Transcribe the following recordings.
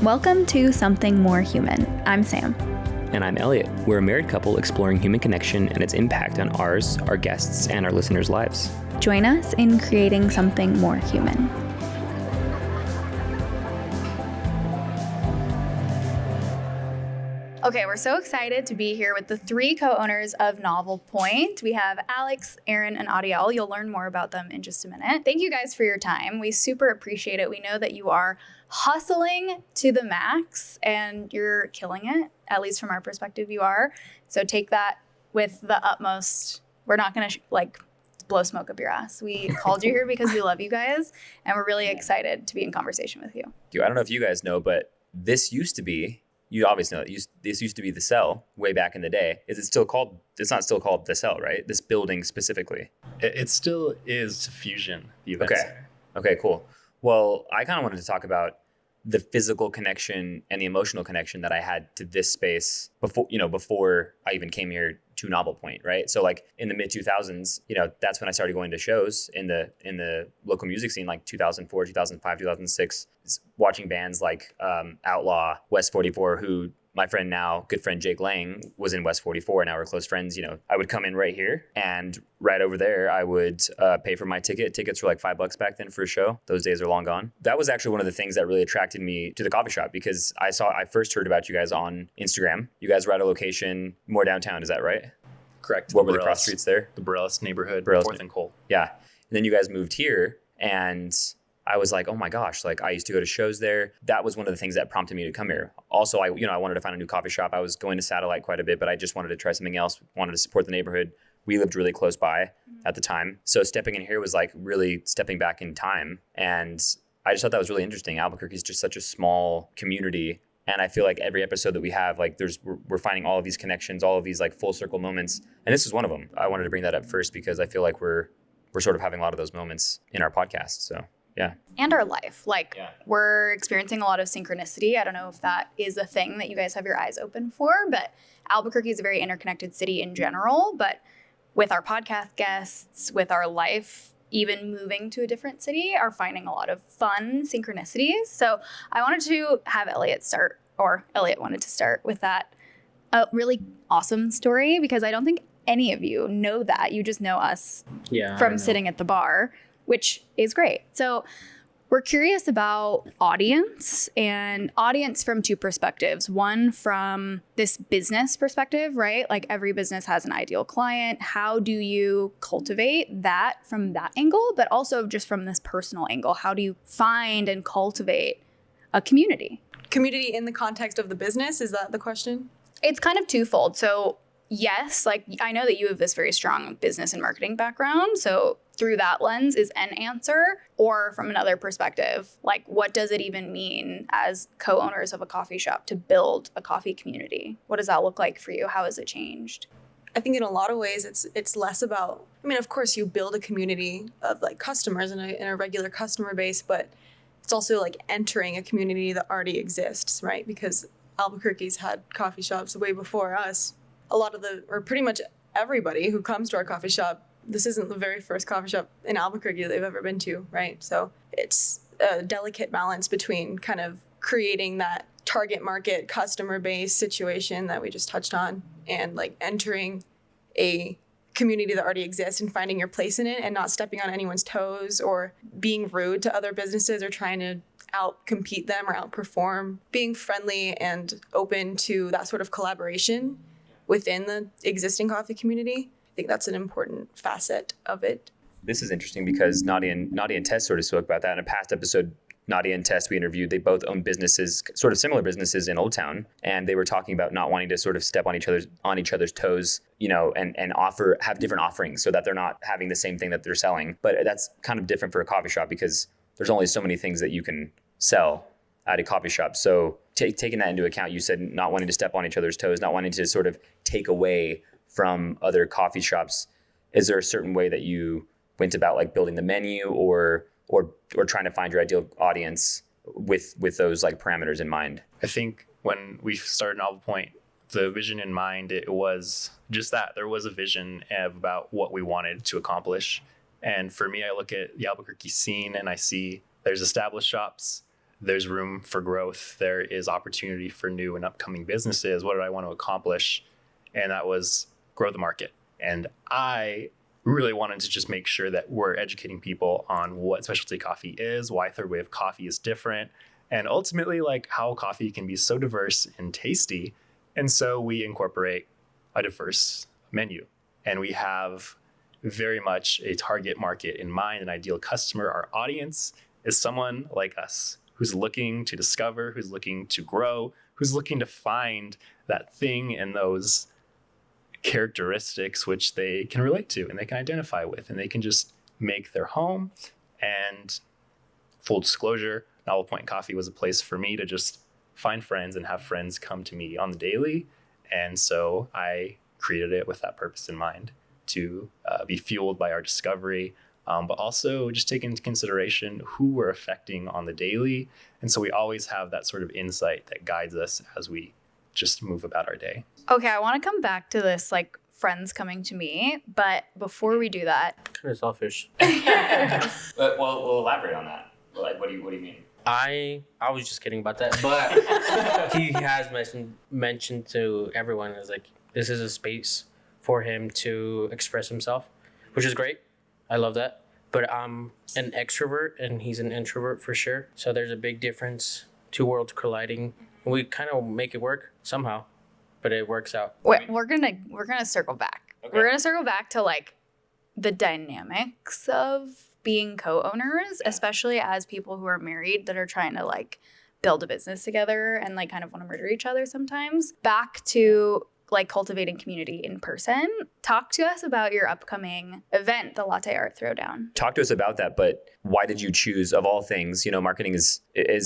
Welcome to Something More Human. I'm Sam. And I'm Elliot. We're a married couple exploring human connection and its impact on ours, our guests, and our listeners' lives. Join us in creating something more human. Okay, we're so excited to be here with the three co-owners of Novel Point. We have Alex, Erin, and Ariel. You'll learn more about them in just a minute. Thank you guys for your time. We super appreciate it. We know that you are hustling to the max and you're killing it, at least from our perspective you are. So take that with the utmost. We're not going to blow smoke up your ass. We called you here because we love you guys and we're really excited to be in conversation with you. I don't know if you guys know, but this used to be, you obviously know, this used to be the Cell way back in the day. Is it still called, it's not still called the Cell, right? This building specifically. It still is Fusion, the event center. Okay, cool. Well, I kind of wanted to talk about the physical connection and the emotional connection that I had to this space before I even came here to Novel Point, right? So like in the mid 2000s, that's when I started going to shows in the local music scene, like 2004, 2005, 2006, watching bands like Outlaw, West 44, who my friend now, good friend Jake Lang, was in West 44, and now we're close friends. I would come in right here, and right over there, I would pay for my ticket. Tickets were like $5 back then for a show. Those days are long gone. That was actually one of the things that really attracted me to the coffee shop, because I first heard about you guys on Instagram. You guys were at a location more downtown, is that right? Correct. What were the cross streets there? The Burles neighborhood, 4th and Cole. Yeah. And then you guys moved here, and I was like, oh my gosh, like I used to go to shows there. That was one of the things that prompted me to come here. Also, I wanted to find a new coffee shop. I was going to Satellite quite a bit, but I just wanted to try something else, wanted to support the neighborhood. We lived really close by at the time. So stepping in here was like really stepping back in time. And I just thought that was really interesting. Albuquerque is just such a small community. And I feel like every episode that we have, like we're finding all of these connections, all of these like full circle moments. And this is one of them. I wanted to bring that up first because I feel like we're sort of having a lot of those moments in our podcast. So yeah. And our life. We're experiencing a lot of synchronicity. I don't know if that is a thing that you guys have your eyes open for, but Albuquerque is a very interconnected city in general. But with our podcast guests, with our life, even moving to a different city, are finding a lot of fun synchronicities. So I wanted to have Elliot wanted to start with that really awesome story, because I don't think any of you know that. You just know us from sitting at the bar, which is great. So we're curious about audience from two perspectives. One from this business perspective, right? Like every business has an ideal client. How do you cultivate that from that angle? But also just from this personal angle, how do you find and cultivate a community? Community in the context of the business, is that the question? It's kind of twofold. So yes, I know that you have this very strong business and marketing background. So through that lens is an answer, or from another perspective, like what does it even mean as co-owners of a coffee shop to build a coffee community? What does that look like for you? How has it changed? I think in a lot of ways it's less about, of course you build a community of like customers in a regular customer base, but it's also like entering a community that already exists, right? Because Albuquerque's had coffee shops way before us. Pretty much everybody who comes to our coffee shop, this isn't the very first coffee shop in Albuquerque they've ever been to, right? So it's a delicate balance between kind of creating that target market customer base situation that we just touched on, and like entering a community that already exists and finding your place in it and not stepping on anyone's toes or being rude to other businesses or trying to out-compete them or outperform. Being friendly and open to that sort of collaboration within the existing coffee community. I think that's an important facet of it. This is interesting because Nadia and Tess sort of spoke about that in a past episode. Nadia and Tess we interviewed, they both own businesses, sort of similar businesses in Old Town, and they were talking about not wanting to sort of step on each other's toes, and have different offerings so that they're not having the same thing that they're selling. But that's kind of different for a coffee shop because there's only so many things that you can sell at a coffee shop. So taking that into account, you said not wanting to step on each other's toes, not wanting to sort of take away from other coffee shops. Is there a certain way that you went about like building the menu or trying to find your ideal audience with those like parameters in mind? I think when we started Novel Point, the vision in mind, it was just that there was a vision about what we wanted to accomplish. And for me, I look at the Albuquerque scene and I see there's established shops, there's room for growth. There is opportunity for new and upcoming businesses. What did I want to accomplish? And that was grow the market. And I really wanted to just make sure that we're educating people on what specialty coffee is, why Third Wave coffee is different, and ultimately like how coffee can be so diverse and tasty. And so we incorporate a diverse menu, and we have very much a target market in mind, an ideal customer. Our audience is someone like us who's looking to discover, who's looking to grow, who's looking to find that thing and those characteristics which they can relate to and they can identify with, and they can just make their home. And full disclosure, Novel Point Coffee was a place for me to just find friends and have friends come to me on the daily. And so I created it with that purpose in mind, to be fueled by our discovery, but also just take into consideration who we're affecting on the daily. And so we always have that sort of insight that guides us as we just move about our day. Okay, I want to come back to this, like, friends coming to me, but before we do that, Kind of selfish. But we'll elaborate on that. Like, what do you mean? I was just kidding about that, but he has mentioned to everyone, is like, this is a space for him to express himself, which is great. I love that. But I'm an extrovert and he's an introvert for sure. So there's a big difference, two worlds colliding. We kind of make it work somehow, but it works out. we're gonna circle back. Okay. We're gonna circle back to like the dynamics of being co-owners, especially as people who are married that are trying to like build a business together and like kind of want to murder each other sometimes. Back to like cultivating community in person. Talk to us about your upcoming event, the Latte Art Throwdown. Talk to us about that, but why did you choose, of all things, marketing is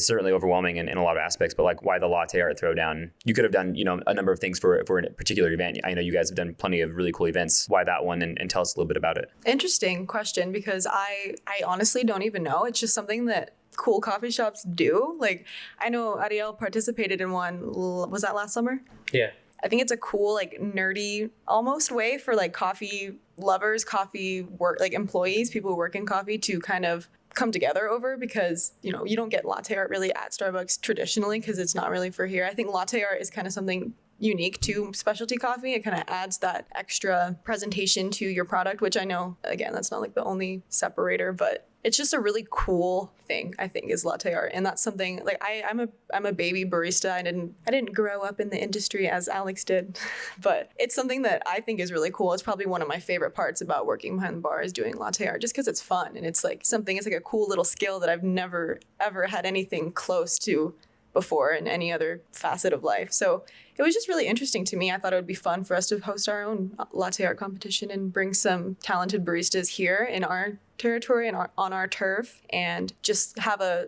certainly overwhelming in a lot of aspects, but like, why the Latte Art Throwdown? You could have done, a number of things for a particular event. I know you guys have done plenty of really cool events. Why that one? And tell us a little bit about it. Interesting question, because I honestly don't even know. It's just something that cool coffee shops do. Like, I know Ariel participated in one. Was that last summer? Yeah. I think it's a cool, like, nerdy almost way for like coffee lovers, coffee work, like employees, people who work in coffee, to kind of come together over, because you don't get latte art really at Starbucks traditionally, because it's not really for here. I think latte art is kind of something unique to specialty coffee. It kind of adds that extra presentation to your product, which I know, again, that's not like the only separator, but it's just a really cool thing, I think, is latte art. And that's something like I'm a baby barista. I didn't grow up in the industry as Alex did, but it's something that I think is really cool. It's probably one of my favorite parts about working behind the bar, is doing latte art, just because it's fun and it's like a cool little skill that I've never ever had anything close to before in any other facet of life. So it was just really interesting to me. I thought it would be fun for us to host our own latte art competition and bring some talented baristas here in our territory and on our turf, and just have a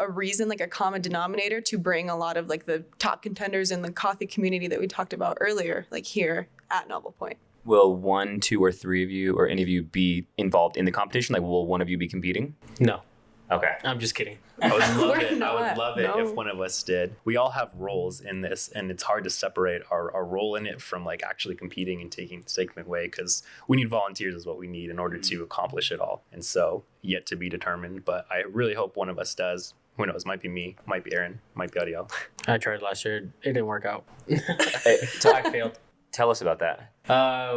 reason, like a common denominator, to bring a lot of like the top contenders in the coffee community that we talked about earlier, like here at Novel Point. Will 1, 2, or 3 of you, or any of you, be involved in the competition? Like, will one of you be competing? No, Okay. I'm just kidding. I would love it. not. I would love it No. if one of us did. We all have roles in this, and it's hard to separate our role in it from like actually competing and taking away, because we need volunteers is what we need in order to accomplish it all. And so, yet to be determined, but I really hope one of us does. Who knows? Might be me, might be Erin, might be Ariel. I tried last year. It didn't work out. Hey, I failed. tell us about that.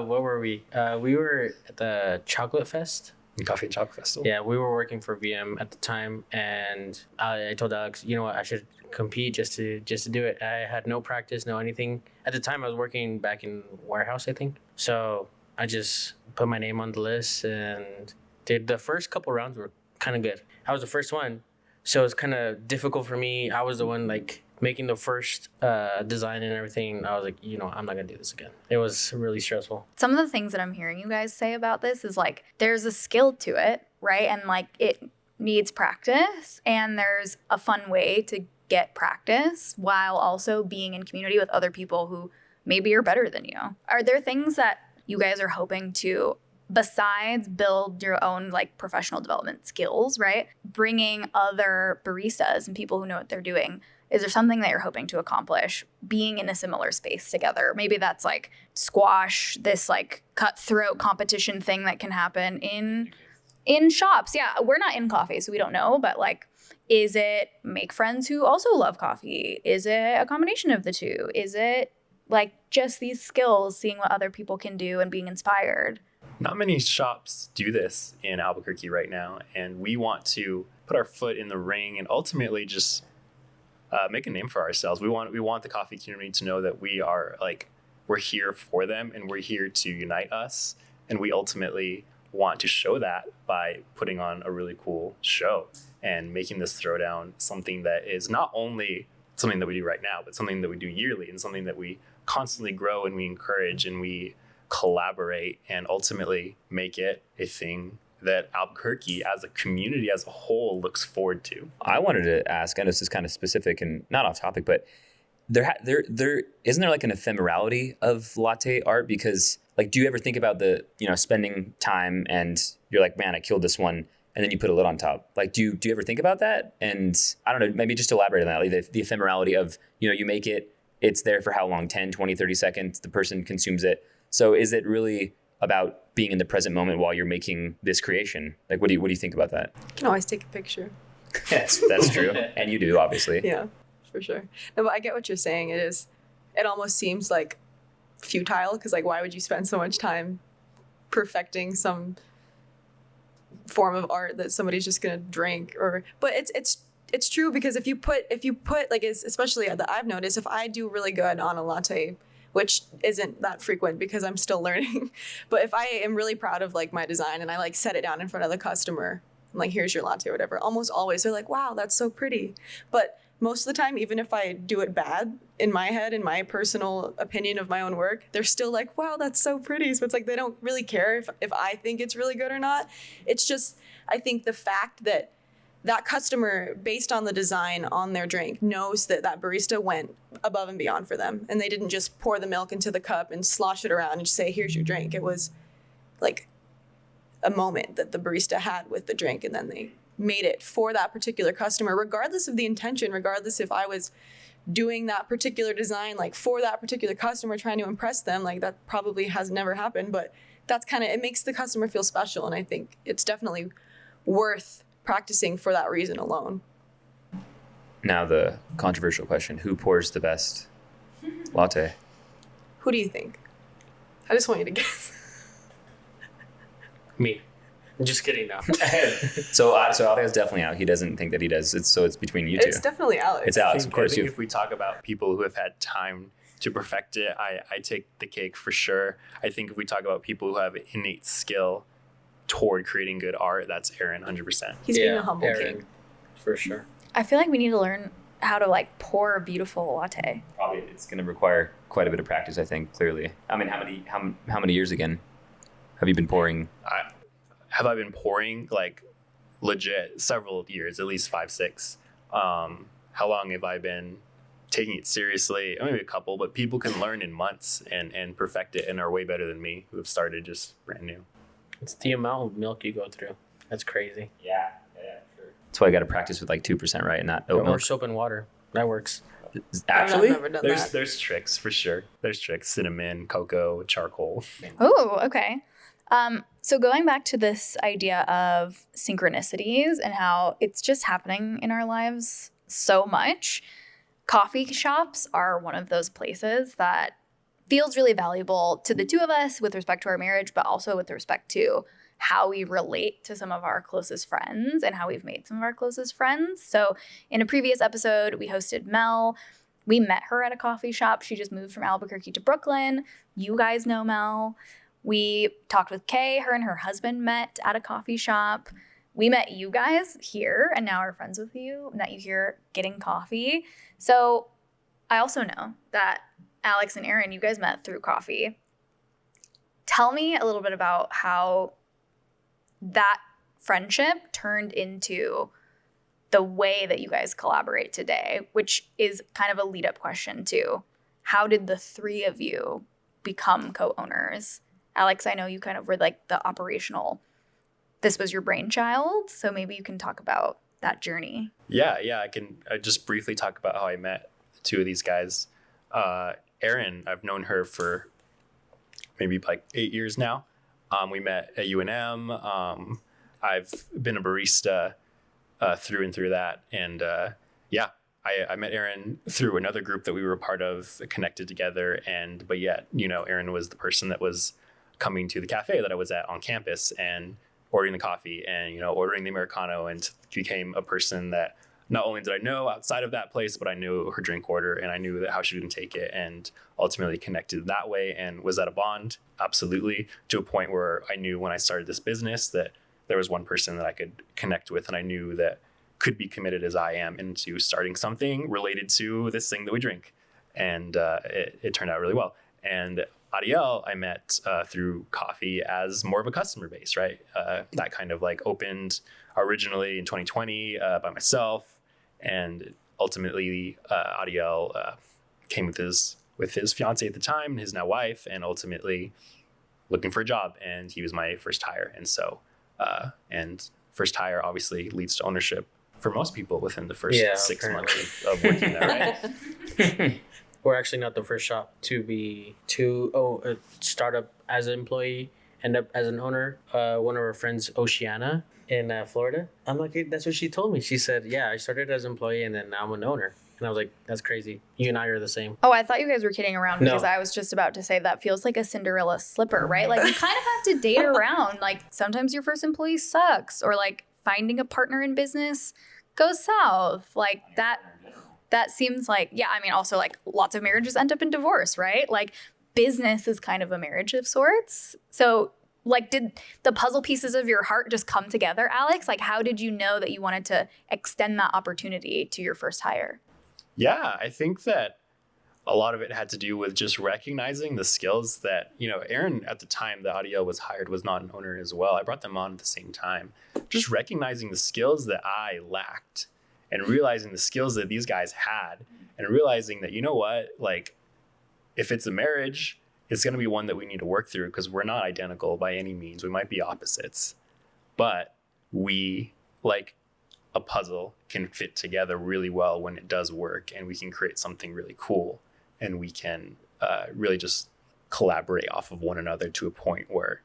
What were we? We were at the Chocolate Fest. Coffee and Chocolate Festival. Yeah, we were working for VM at the time, and I told Alex, you know what, I should compete just to do it. I had no practice, no anything. At the time, I was working back in warehouse, I think. So I just put my name on the list and did. The first couple rounds were kind of good. I was the first one, so it's kind of difficult for me. I was the one like making the first design and everything. I was like, I'm not gonna do this again. It was really stressful. Some of the things that I'm hearing you guys say about this is like, there's a skill to it, right? And like, it needs practice, and there's a fun way to get practice while also being in community with other people who maybe are better than you. Are there things that you guys are hoping to, besides build your own like professional development skills, right? Bringing other baristas and people who know what they're doing. Is there something that you're hoping to accomplish being in a similar space together? Maybe that's like squash this like cutthroat competition thing that can happen in shops. Yeah, we're not in coffee, so we don't know, but like Is it make friends who also love coffee? Is it a combination of the two? Is it like just these skills, seeing what other people can do and being inspired? Not many shops do this in Albuquerque right now, and we want to put our foot in the ring and ultimately just make a name for ourselves. We want the coffee community to know that we're here for them and we're here to unite us, and we ultimately want to show that by putting on a really cool show and making this throwdown something that is not only something that we do right now, but something that we do yearly and something that we constantly grow and we encourage and we collaborate and ultimately make it a thing that Albuquerque as a community as a whole looks forward to. I wanted to ask, I know this is kind of specific and not off topic, but there isn't there like an ephemerality of latte art? Because like, do you ever think about spending time and you're like, man, I killed this one, and then you put a lid on top? Like, do you ever think about that? And I don't know, maybe just elaborate on that, like the ephemerality of, you make it, it's there for how long? 10, 20, 30 seconds, the person consumes it. So is it really about being in the present moment while you're making this creation? Like, what do you think about that? You can always take a picture. That's true. And you do, obviously. Yeah, for sure. No, but I get what you're saying. It almost seems like futile, because like, why would you spend so much time perfecting some form of art that somebody's just gonna drink? But it's true, because if you put like, especially that I've noticed, if I do really good on a latte, which isn't that frequent because I'm still learning, but if I am really proud of like my design and I like set it down in front of the customer, I'm like, here's your latte or whatever, almost always they're like, wow, that's so pretty. But most of the time, even if I do it bad in my head, in my personal opinion of my own work, they're still like, wow, that's so pretty. So it's like, they don't really care if I think it's really good or not. It's just, I think the fact that customer, based on the design on their drink, knows that barista went above and beyond for them. And they didn't just pour the milk into the cup and slosh it around and say, here's your drink. It was like a moment that the barista had with the drink, and then they made it for that particular customer, regardless of the intention, regardless if I was doing that particular design like for that particular customer, trying to impress them. Like, that probably has never happened, but that's it makes the customer feel special. And I think it's definitely worth practicing for that reason alone. Now the controversial question: who pours the best latte? Who do you think? I just want you to guess. Me. I'm just kidding now. So Ariel's definitely out. He doesn't think that he does. It's between you two. It's definitely Alex. It's Alex, of course. I think if we talk about people who have had time to perfect it, I take the cake for sure. I think if we talk about people who have innate skill toward creating good art, that's Erin, 100%. He's being a humble Erin, king. for sure. I feel like we need to learn how to like pour a beautiful latte. Probably it's going to require quite a bit of practice, I think, clearly. I mean, how many years again have you been pouring? Have I been pouring like legit several years, at least 5, 6? How long have I been taking it seriously? Maybe a couple, but people can learn in months and perfect it and are way better than me, who have started just brand new. It's the amount of milk you go through. That's crazy. Yeah, sure. That's why I got to practice with like 2%, right? And not oat Or milk. soap and water. That works. Actually, I've never done that. There's tricks for sure. There's tricks: cinnamon, cocoa, charcoal. Oh, okay. So going back to this idea of synchronicities and how it's just happening in our lives so much, coffee shops are one of those places that feels really valuable to the two of us with respect to our marriage, but also with respect to how we relate to some of our closest friends and how we've made some of our closest friends. So in a previous episode, we hosted Mel. We met her at a coffee shop. She just moved from Albuquerque to Brooklyn. You guys know Mel. We talked with Kay. Her and her husband met at a coffee shop. We met you guys here and now are friends with you. Met you here getting coffee. So I also know that Alex and Erin, you guys met through coffee. Tell me a little bit about how that friendship turned into the way that you guys collaborate today, which is kind of a lead-up question to how did the three of you become co-owners? Alex, I know you kind of were like the operational, this was your brainchild, so maybe you can talk about that journey. Yeah, I can just briefly talk about how I met the two of these guys. Erin, I've known her for maybe like 8 years now. We met at UNM. I've been a barista through and through that. And I met Erin through another group that we were a part of, connected together. But yet, Erin was the person that was coming to the cafe that I was at on campus and ordering the coffee and, ordering the Americano, and became a person that not only did I know outside of that place, but I knew her drink order and I knew that how she would take it, and ultimately connected that way. And was that a bond? Absolutely. To a point where I knew when I started this business that there was one person that I could connect with, and I knew that could be committed as I am into starting something related to this thing that we drink. And it turned out really well. And Ariel, I met through coffee as more of a customer base, right? That kind of like opened originally in 2020 by myself. And ultimately, Ariel came with his fiance at the time, his now wife, and ultimately looking for a job. And he was my first hire. And so, and first hire obviously leads to ownership for most people within the first 6 months of working there, right? We're actually not the first shop to start up as an employee, end up as an owner. One of our friends, Oceana, in Florida. I'm like, that's what she told me. She said, yeah, I started as an employee and then now I'm an owner. And I was like, that's crazy. You and I are the same. Oh, I thought you guys were kidding around because No. I was just about to say that feels like a Cinderella slipper, right? Like you kind of have to date around. Like sometimes your first employee sucks, or like finding a partner in business goes south. Like that seems like, yeah, I mean, also like lots of marriages end up in divorce, right? Like business is kind of a marriage of sorts. So like, did the puzzle pieces of your heart just come together, Alex? Like, how did you know that you wanted to extend that opportunity to your first hire? Yeah, I think that a lot of it had to do with just recognizing the skills that, Erin at the time that Ariel was hired was not an owner as well. I brought them on at the same time. Just recognizing the skills that I lacked and realizing the skills that these guys had, and realizing that, like if it's a marriage, it's going to be one that we need to work through because we're not identical by any means. We might be opposites, but we, like a puzzle, can fit together really well when it does work, and we can create something really cool, and we can really just collaborate off of one another to a point where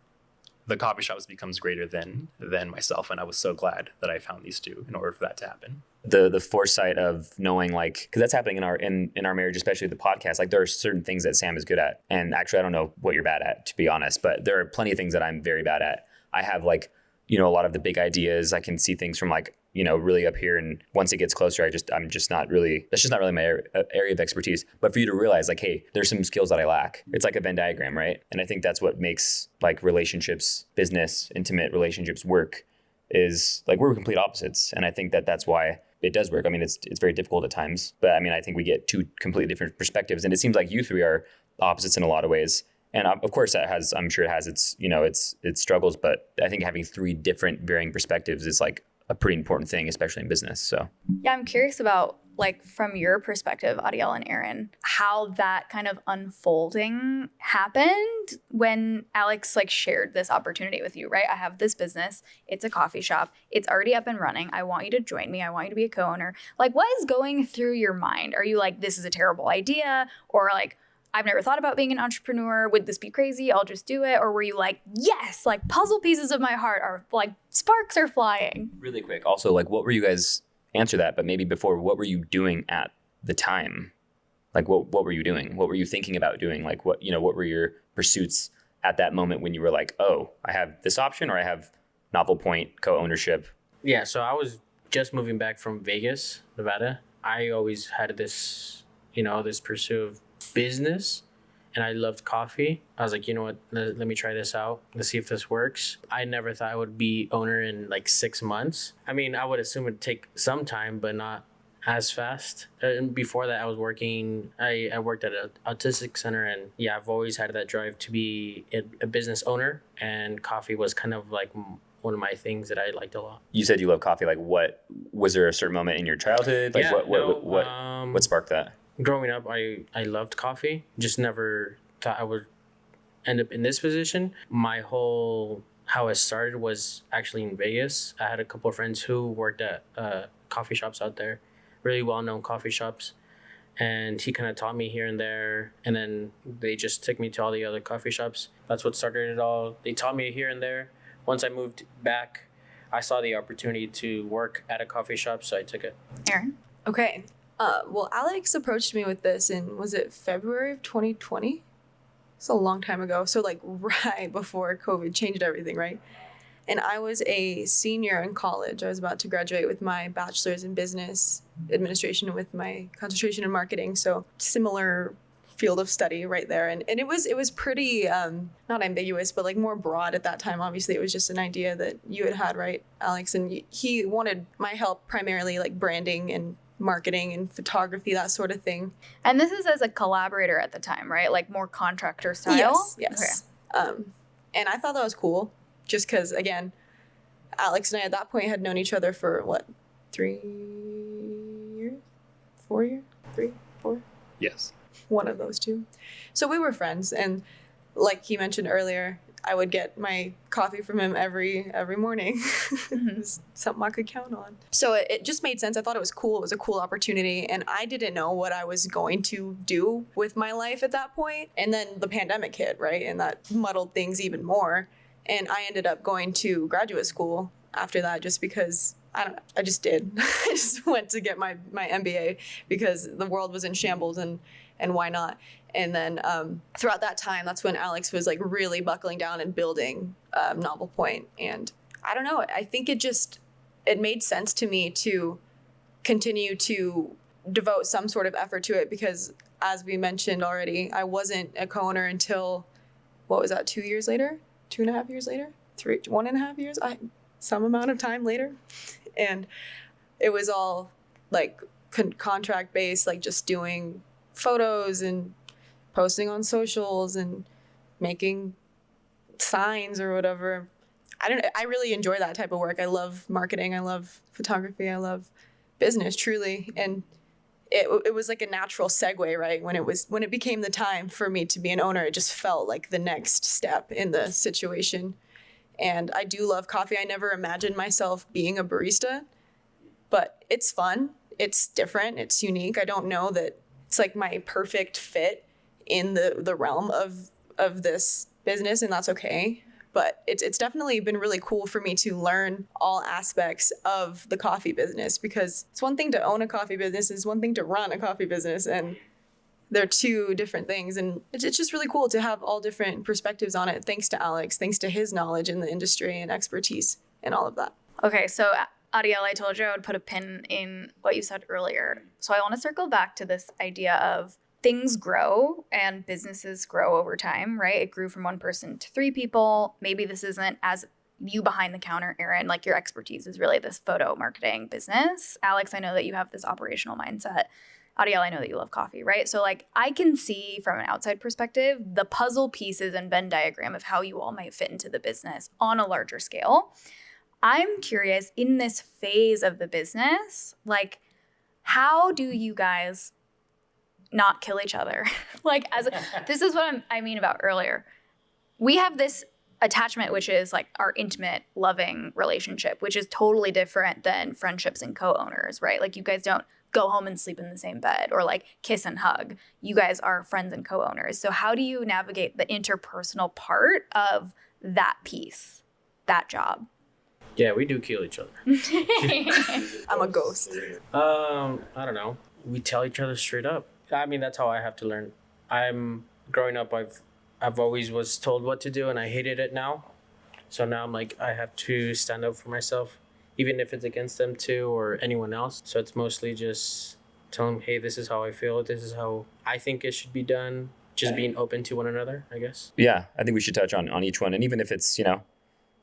the coffee shops becomes greater than myself. And I was so glad that I found these two in order for that to happen. The foresight of knowing, like, because that's happening in our marriage, especially the podcast. Like there are certain things that Sam is good at, and actually I don't know what you're bad at, to be honest, but there are plenty of things that I'm very bad at. I have like, a lot of the big ideas. I can see things from like, really up here, and once it gets closer, I'm just not really, that's just not really my area of expertise. But for you to realize like, hey, there's some skills that I lack. It's like a Venn diagram, right? And I think that's what makes like relationships, business, intimate relationships work, is like we're complete opposites. And I think that that's why it does work. I mean, it's very difficult at times, but I mean, I think we get two completely different perspectives, and it seems like you three are opposites in a lot of ways. And of course I'm sure it has its, its struggles, but I think having three different varying perspectives is like a pretty important thing, especially in business. So yeah, I'm curious about, like, from your perspective, Ariel and Erin, how that kind of unfolding happened when Alex like shared this opportunity with you, right? I have this business. It's a coffee shop. It's already up and running. I want you to join me. I want you to be a co-owner. Like, what is going through your mind? Are you like, this is a terrible idea? Or like, I've never thought about being an entrepreneur. Would this be crazy? I'll just do it. Or were you like, yes, like puzzle pieces of my heart are like sparks are flying? Really quick. also, like, what were you guys, answer that, but maybe before, what were you doing at the time? Like, what were you doing? What were you thinking about doing? Like, what were your pursuits at that moment when you were like, oh, I have this option, or I have Novel Point co-ownership? Yeah, so I was just moving back from Vegas, Nevada. I always had this, this pursuit of business, and I loved coffee. I was like, you know what, let me try this out. Let's see if this works. I never thought I would be owner in like 6 months. I mean, I would assume it'd take some time, but not as fast. And before that, I was working, I worked at an autistic center, and yeah, I've always had that drive to be a business owner, and coffee was kind of like one of my things that I liked a lot. You said you love coffee. Like, what was there a certain moment in your childhood? Like, what sparked that? Growing up, I loved coffee. Just never thought I would end up in this position. How it started was actually in Vegas. I had a couple of friends who worked at coffee shops out there, really well-known coffee shops. And he kind of taught me here and there. And then they just took me to all the other coffee shops. That's what started it all. They taught me here and there. Once I moved back, I saw the opportunity to work at a coffee shop, so I took it. Erin? Okay. Well, Alex approached me with this in, was it February of 2020? It's a long time ago. So like right before COVID changed everything, right? And I was a senior in college. I was about to graduate with my bachelor's in business administration with my concentration in marketing. So similar field of study right there. And it was pretty, not ambiguous, but like more broad at that time. Obviously, it was just an idea that you had, right, Alex? And he wanted my help primarily like branding and marketing and photography, that sort of thing. And this is as a collaborator at the time, right? Like more contractor style? Yes. Okay. And I thought that was cool. Just because, again, Alex and I at that point had known each other for, what, 3 years? 4 years? 3, 4? Yes. One of those two. So we were friends. And like he mentioned earlier, I would get my coffee from him every morning. It was something I could count on. So it just made sense. I thought it was cool. It was a cool opportunity. And I didn't know what I was going to do with my life at that point. And then the pandemic hit, right? And that muddled things even more. And I ended up going to graduate school after that just because I just did. I just went to get my MBA because the world was in shambles and why not? And then throughout that time, that's when Alex was like really buckling down and building Novel Point. And I don't know, I think it made sense to me to continue to devote some sort of effort to it because as we mentioned already, I wasn't a co-owner until, what was that, 2 years later? 2.5 years later, 1.5 years, some amount of time later. And it was all like contract based, like just doing photos and posting on socials and making signs or whatever. I really enjoy that type of work. I love marketing. I love photography. I love business, truly. And it was like a natural segue, right? When it became the time for me to be an owner, it just felt like the next step in the situation. And I do love coffee. I never imagined myself being a barista, but it's fun. It's different. It's unique. I don't know that it's like my perfect fit in the realm of this business, and that's okay. But it's definitely been really cool for me to learn all aspects of the coffee business because it's one thing to own a coffee business, it's one thing to run a coffee business, and they're two different things. And it's just really cool to have all different perspectives on it, thanks to Alex, thanks to his knowledge in the industry and expertise and all of that. Okay, so Ariel, I told you I would put a pin in what you said earlier. So I want to circle back to this idea of things grow and businesses grow over time, right? It grew from 1 person to 3 people. Maybe this isn't as you behind the counter, Erin, like your expertise is really this photo marketing business. Alex, I know that you have this operational mindset. Ariel, I know that you love coffee, right? So like I can see from an outside perspective, the puzzle pieces and Venn diagram of how you all might fit into the business on a larger scale. I'm curious in this phase of the business, like how do you guys not kill each other? Like this is what I mean about earlier. We have this attachment, which is like our intimate, loving relationship, which is totally different than friendships and co-owners, right? Like you guys don't go home and sleep in the same bed or like kiss and hug. You guys are friends and co-owners. So how do you navigate the interpersonal part of that piece, that job? Yeah, we do kill each other. I'm a ghost. I don't know. We tell each other straight up. I mean, that's how I have to learn. Growing up, I've always was told what to do and I hated it now. So now I'm like, I have to stand up for myself, even if it's against them too or anyone else. So it's mostly just tell them, hey, this is how I feel. This is how I think it should be done. Just being open to one another, I guess. Yeah, I think we should touch on each one. And even if it's, sure,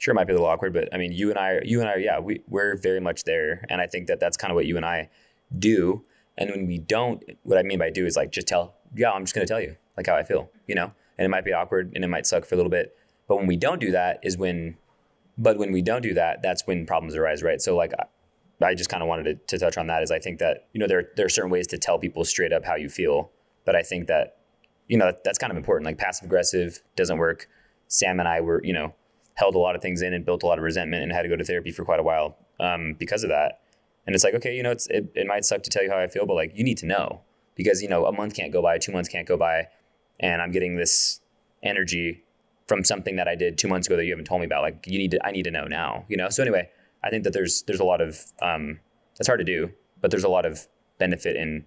it might be a little awkward, but I mean, you and I, yeah, we're very much there. And I think that's kind of what you and I do. And when we don't, what I mean by do is like, just I'm just going to tell you like how I feel, and it might be awkward and it might suck for a little bit. But when we don't do that when we don't do that, that's when problems arise, right? So like, I just kind of wanted to touch on that is I think that, there are certain ways to tell people straight up how you feel. But I think that, that's kind of important. Like passive aggressive doesn't work. Sam and I were, held a lot of things in and built a lot of resentment and had to go to therapy for quite a while because of that. And it's like, okay, it might suck to tell you how I feel, but like you need to know because, a month can't go by, 2 months can't go by. And I'm getting this energy from something that I did 2 months ago that you haven't told me about. Like I need to know now, So anyway, I think that there's a lot of, it's hard to do, but there's a lot of benefit in,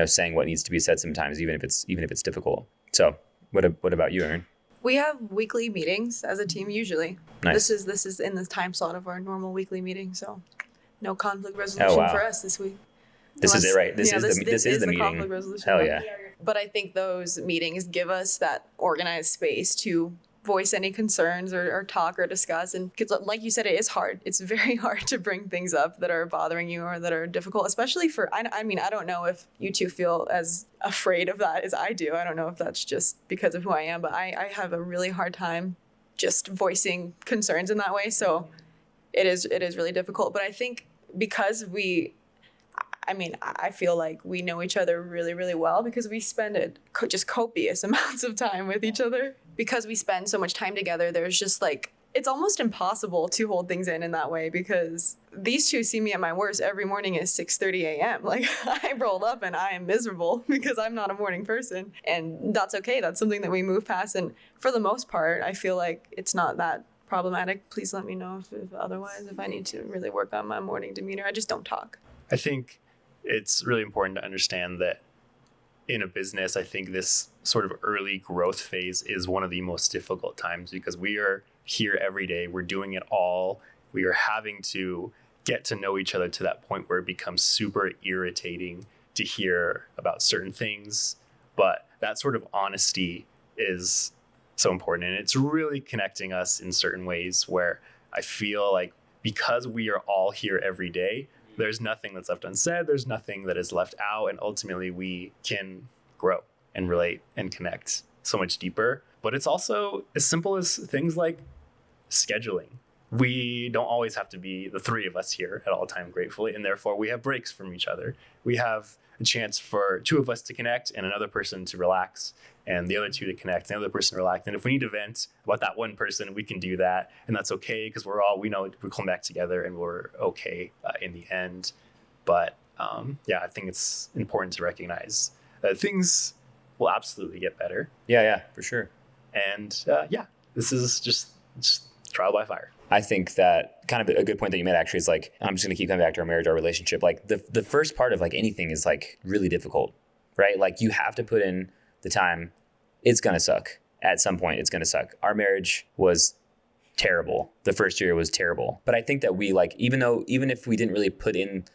saying what needs to be said sometimes, even if it's difficult. So what about you, Erin? We have weekly meetings as a team usually. Nice. This is in the time slot of our normal weekly meeting, so no conflict resolution for us this week. This is it, right? This is the meeting. Conflict resolution. Hell yeah. But I think those meetings give us that organized space to voice any concerns or talk or discuss. And because like you said, it is hard. It's very hard to bring things up that are bothering you or that are difficult, especially for, I mean, I don't know if you two feel as afraid of that as I do. I don't know if that's just because of who I am, but I have a really hard time just voicing concerns in that way. So it is really difficult. But I think because I feel like we know each other really, really well because we spend just copious amounts of time with each other. Because we spend so much time together, there's just like, it's almost impossible to hold things in that way because these two see me at my worst every morning at 6:30 a.m. Like I rolled up and I am miserable because I'm not a morning person. And that's okay. That's something that we move past. And for the most part, I feel like it's not that problematic. Please let me know if otherwise, if I need to really work on my morning demeanor. I just don't talk. I think it's really important to understand that in a business, I think this sort of early growth phase is one of the most difficult times because we are here every day. We're doing it all. We are having to get to know each other to that point where it becomes super irritating to hear about certain things. But that sort of honesty is so important. And it's really connecting us in certain ways where I feel like because we are all here every day, there's nothing that's left unsaid. There's nothing that is left out. And ultimately, we can grow and relate and connect so much deeper. But it's also as simple as things like scheduling. We don't always have to be the three of us here at all time, gratefully. And therefore, we have breaks from each other. We have a chance for two of us to connect and another person to relax and the other two to connect and the other person to relax. And if we need to vent about that one person, we can do that. And that's okay because we know we come back together and we're okay in the end. But I think it's important to recognize that things will absolutely get better. Yeah, for sure. And this is just trial by fire. I think that kind of a good point that you made actually is like, I'm just going to keep coming back to our marriage, our relationship. Like the first part of like anything is like really difficult, right? Like you have to put in the time. It's going to suck. At some point, it's going to suck. Our marriage was terrible. The first year was terrible. But I think that we like, even if we didn't really put in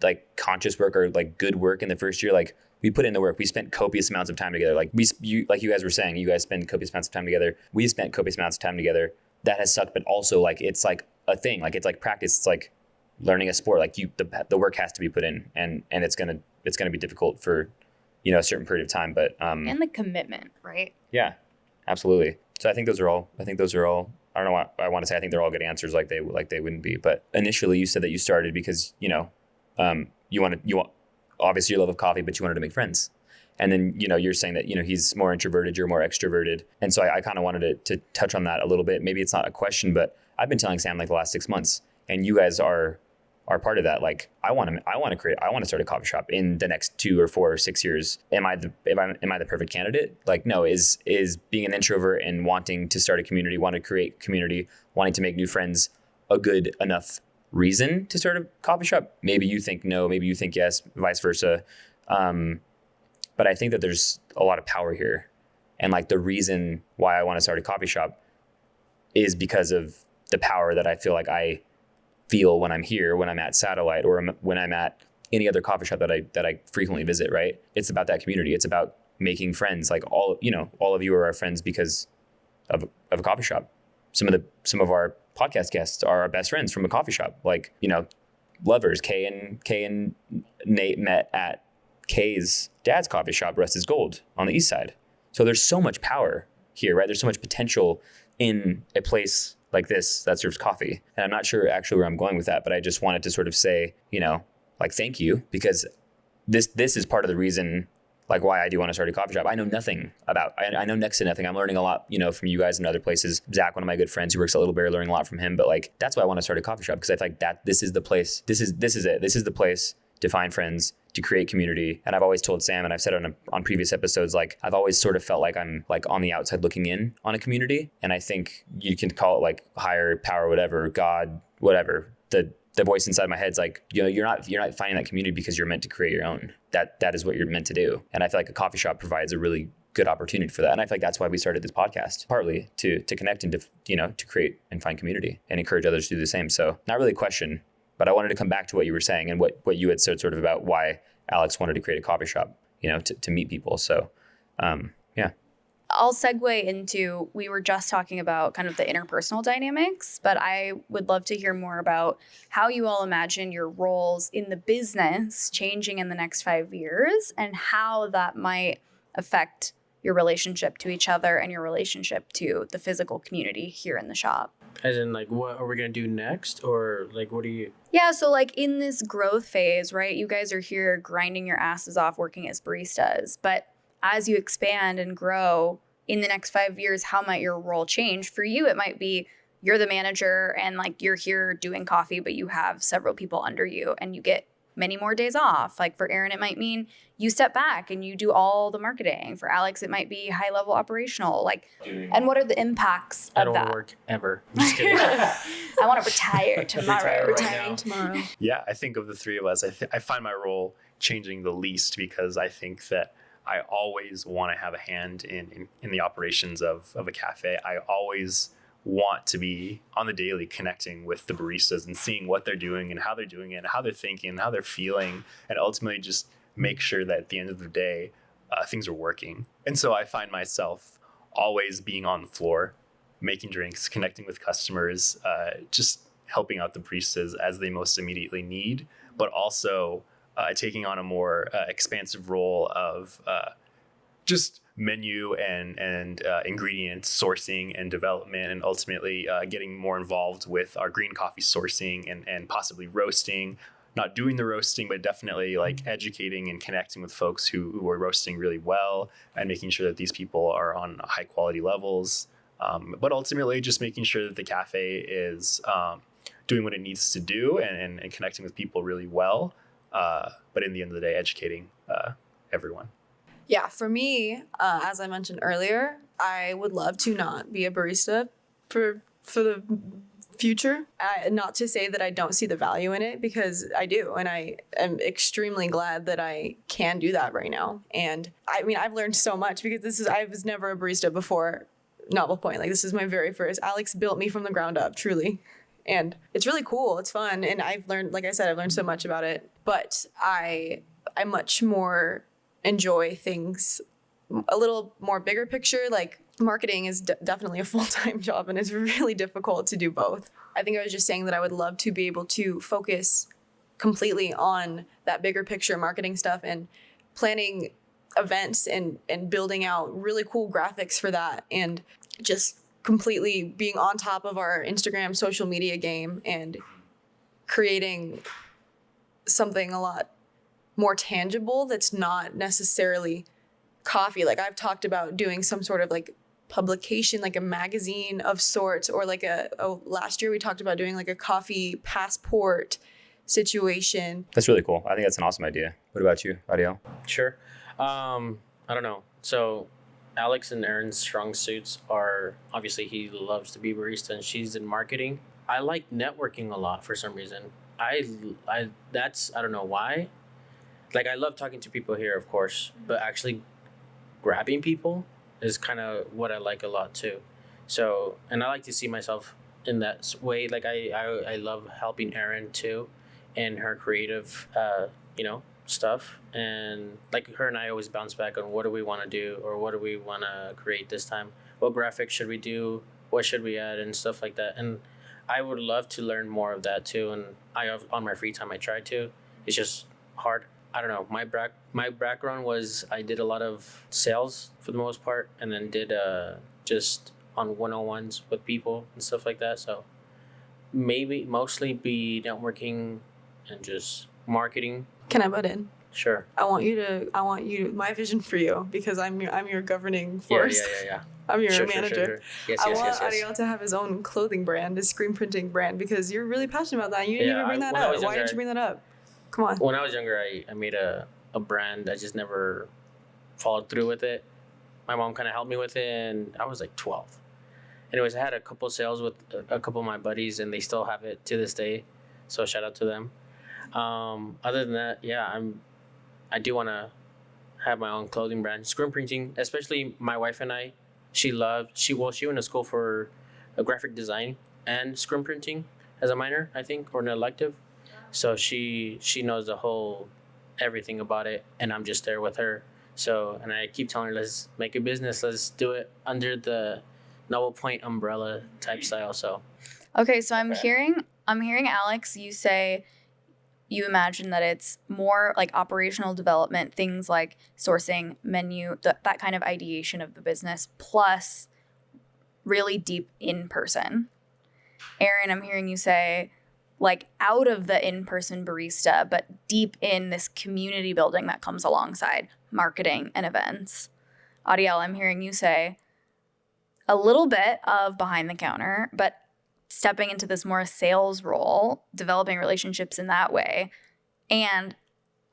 like conscious work or like good work in the first year, like we put in the work. We spent copious amounts of time together. Like you guys were saying, you guys spend copious amounts of time together. We spent copious amounts of time together. That has sucked, but also like it's like a thing. Like it's like practice. It's like learning a sport. Like the work has to be put in, and it's gonna be difficult for a certain period of time. But and the commitment, right? Yeah, absolutely. So I think those are all. I don't know what I want to say. I think they're all good answers. Like they wouldn't be. But initially, you said that you started because you want obviously your love of coffee, but you wanted to make friends. And then, you're saying that, he's more introverted, you're more extroverted. And so I kind of wanted to touch on that a little bit. Maybe it's not a question, but I've been telling Sam like the last 6 months, and you guys are part of that. Like I want to start a coffee shop in the next 2 or 4 or 6 years. Am I the perfect candidate? Like, no, is being an introvert and wanting to start a community, want to create community, wanting to make new friends a good enough reason to start a coffee shop? Maybe you think no, maybe you think yes, vice versa. But I think that there's a lot of power here. And like the reason why I want to start a coffee shop is because of the power that I feel like I feel when I'm here, when I'm at Satellite, or when I'm at any other coffee shop that I frequently visit, right? It's about that community. It's about making friends. Like all of you are our friends because of a coffee shop. Some of our podcast guests are our best friends from a coffee shop. Like, lovers, Kay and Nate met at Kay's dad's coffee shop, Rust is Gold, on the east side. So there's so much power here, right? There's so much potential in a place like this that serves coffee. And I'm not sure actually where I'm going with that, but I just wanted to sort of say, thank you, because this is part of the reason like why I do want to start a coffee shop. I know nothing about, I know next to nothing. I'm learning a lot, from you guys and other places. Zach, one of my good friends who works at Little Bear, learning a lot from him. But like, that's why I want to start a coffee shop, because I feel like that this is the place. This is it. This is the place to find friends, to create community. And I've always told Sam, and I've said it on previous episodes, like I've always sort of felt like I'm like on the outside looking in on a community. And I think you can call it like higher power, whatever, God, whatever. The voice inside my head's like, you're not finding that community because you're meant to create your own. That is what you're meant to do. And I feel like a coffee shop provides a really good opportunity for that. And I feel like that's why we started this podcast, partly to connect and to create and find community and encourage others to do the same. So not really a question, but I wanted to come back to what you were saying and what you had said sort of about why Alex wanted to create a coffee shop, to meet people. So, yeah. I'll segue into, we were just talking about kind of the interpersonal dynamics, but I would love to hear more about how you all imagine your roles in the business changing in the next 5 years and how that might affect your relationship to each other and your relationship to the physical community here in the shop. As in, like, what are we going to do next? Or, like, what do you... Yeah, so, like, in this growth phase, right, you guys are here grinding your asses off working as baristas, but as you expand and grow in the next 5 years, how might your role change? For you, it might be you're the manager and like you're here doing coffee, but you have several people under you and you get many more days off. Like for Erin, it might mean you step back and you do all the marketing. For Alex, it might be high level operational. Like, and what are the impacts of that? I don't want to work ever. I'm just kidding. I want to retire tomorrow. Retiring tomorrow. Yeah, I think of the three of us, I find my role changing the least because I think that I always want to have a hand in the operations of a cafe. I always want to be on the daily connecting with the baristas and seeing what they're doing and how they're doing it and how they're thinking and how they're feeling, and ultimately just make sure that at the end of the day, things are working. And so I find myself always being on the floor, making drinks, connecting with customers, just helping out the baristas as they most immediately need, but also taking on a more expansive role of just menu and ingredient sourcing and development, and ultimately getting more involved with our green coffee sourcing and possibly roasting. Not doing the roasting, but definitely like educating and connecting with folks who are roasting really well and making sure that these people are on high quality levels. But ultimately just making sure that the cafe is doing what it needs to do and connecting with people really well. But in the end of the day, educating everyone. Yeah, for me, as I mentioned earlier, I would love to not be a barista for the future. Not to say that I don't see the value in it, because I do, and I am extremely glad that I can do that right now. And I mean, I've learned so much because I was never a barista before Novel Point. Like, this is my very first. Alex built me from the ground up, truly. And it's really cool. It's fun. And I've learned, like I said, I've learned so much about it. But I much more enjoy things a little more bigger picture. Like, marketing is definitely a full-time job, and it's really difficult to do both. I think I was just saying that I would love to be able to focus completely on that bigger picture marketing stuff and planning events and building out really cool graphics for that, and just completely being on top of our Instagram social media game and creating something a lot more tangible that's not necessarily coffee. Like, I've talked about doing some sort of like publication, like a magazine of sorts, or like last year we talked about doing like a coffee passport situation. That's really cool. I think that's an awesome idea. What about you, Ariel? Sure. I don't know. So Alex and Erin's strong suits are, obviously he loves to be barista and she's in marketing. I like networking a lot for some reason. I don't know why. Like, I love talking to people here, of course, but actually grabbing people is kind of what I like a lot too. So, and I like to see myself in that way. Like, I love helping Erin too in her creative, stuff. And like, her and I always bounce back on what do we want to do, or what do we want to create this time? What graphics should we do? What should we add, and stuff like that. And I would love to learn more of that too. And on my free time, I try to. It's just hard. I don't know. My background was I did a lot of sales for the most part, and then did just on 101s with people and stuff like that. So maybe mostly be networking and just marketing. Can I butt in? Sure. I want you my vision for you, because I'm your governing force. Yeah. I'm your manager. Sure. Yes. I want Ariel to have his own clothing brand, his screen printing brand, because you're really passionate about that. You didn't even bring that up. Why didn't you bring that up? Come on. When I was younger, I made a brand. I just never followed through with it. My mom kind of helped me with it, and I was like 12. Anyways, I had a couple sales with a couple of my buddies, and they still have it to this day. So shout out to them. Other than that, yeah, I do want to have my own clothing brand. Screen printing, especially my wife and I, she went to school for a graphic design and screen printing as a minor, I think, or an elective. So she knows everything about it, and I'm just there with her. So, and I keep telling her, let's make a business. Let's do it under the Noble Point umbrella type style. So, okay, so I'm hearing Alex, you say you imagine that it's more like operational development, things like sourcing, menu, that kind of ideation of the business, plus really deep in person. Erin, I'm hearing you say like out of the in-person barista, but deep in this community building that comes alongside marketing and events. Ariel, I'm hearing you say a little bit of behind the counter, but stepping into this more sales role, developing relationships in that way. And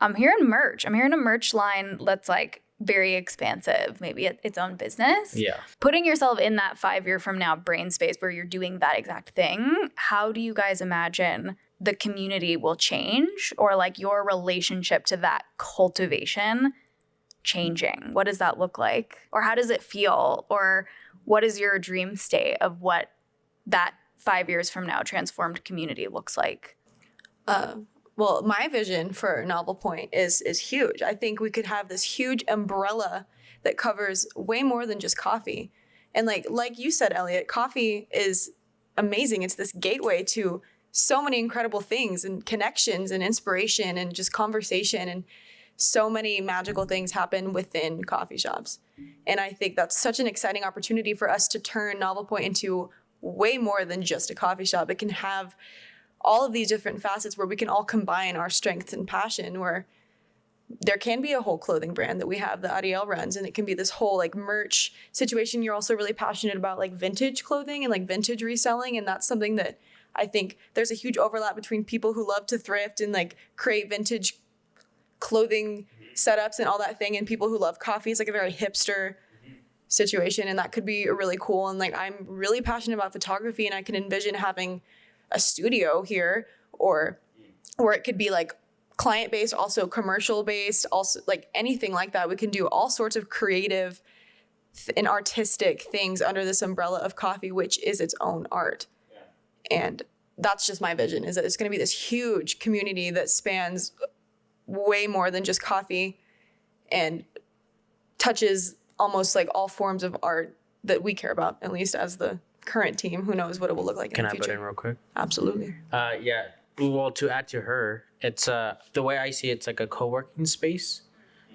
I'm hearing merch. I'm hearing a merch line that's like very expansive, maybe its own business. yeah. Putting yourself in that 5 year from now brain space where you're doing that exact thing, how do you guys imagine the community will change, or like your relationship to that cultivation changing? What does that look like? Or how does it feel? Or what is your dream state of what that 5 years from now transformed community looks like? Well, my vision for Novel Point is huge. I think we could have this huge umbrella that covers way more than just coffee. And like you said, Elliot, coffee is amazing. It's this gateway to so many incredible things and connections and inspiration and just conversation, and so many magical things happen within coffee shops. And I think that's such an exciting opportunity for us to turn Novel Point into way more than just a coffee shop. It can have all of these different facets where we can all combine our strengths and passion, where there can be a whole clothing brand that we have that Ariel runs, and it can be this whole like merch situation. You're also really passionate about like vintage clothing and like vintage reselling, and that's something that I think there's a huge overlap between people who love to thrift and like create vintage clothing setups and all that thing, and people who love coffee. It's like a very hipster situation, and that could be really cool. And like I'm really passionate about photography, and I can envision having a studio here, or it could be like client based, also commercial based, also like anything like that. We can do all sorts of creative and artistic things under this umbrella of coffee, which is its own art. And that's just my vision, is that it's going to be this huge community that spans way more than just coffee and touches almost like all forms of art that we care about, at least as the current team. Who knows what it will look like in the future. Can I butt in real quick? Absolutely. Yeah. Well, to add to her, it's the way I see it, it's like a co-working space.